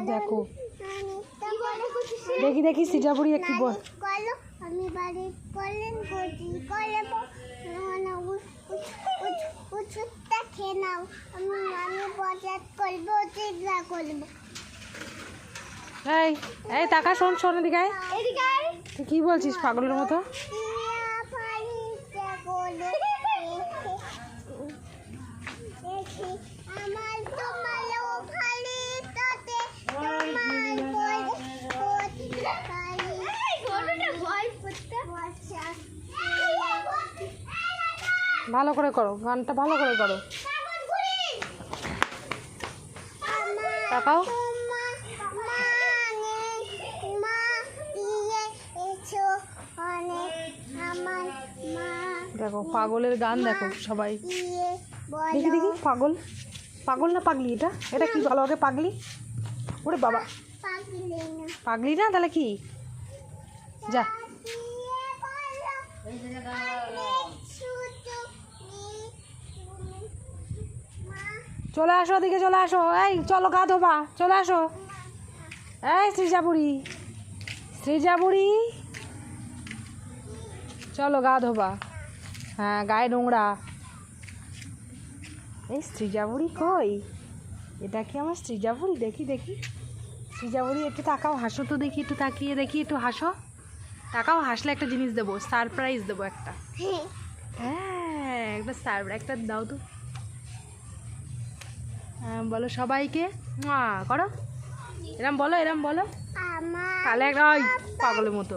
দেখো দেখি দেখি সিজাপুরি কি বল। আমি বাড়ি করলেন ওষুধটা খেয়ে নাও, আমি বাজার করবো, চিন্তা করবো। এই এই টাকা শোন শোন এদিকে আয়। তুই কি বলছিস পাগলের মতো? ভালো করে করো, গানটা ভালো করে করো। তাকাও। দেখো পাগলের গান দেখো সবাই। দেখি দেখি পাগল, পাগল না পাগলি? এটা এটা কি ভালো আগে পাগলি? ওরে বাবা, পাগলি না তাহলে কি? যা চলে আসো, ওদিকে চলে আসো। এই চলো গা ধোবা, চলে আসো। এই শ্রীজাপুরি, শ্রীজাপুরি চলো গা ধোবা। হ্যাঁ গায়ে নোংরা। এই শ্রীজাপুরি কই? এটা কি আমার শ্রীজাপুরি? দেখি দেখি শ্রীজাপুরি, একটু তাকাও, হাসো তো দেখি, একটু তাকিয়ে দেখি, একটু হাসো, তাকাও। হাসলে একটা জিনিস দেবো, সারপ্রাইজ দেবো একটা। হ্যাঁ একটা একটা দাও তো। হ্যাঁ বলো সবাইকে করো, এরম বলো, এরম বলো, তাহলে একটা পাগলের মতো।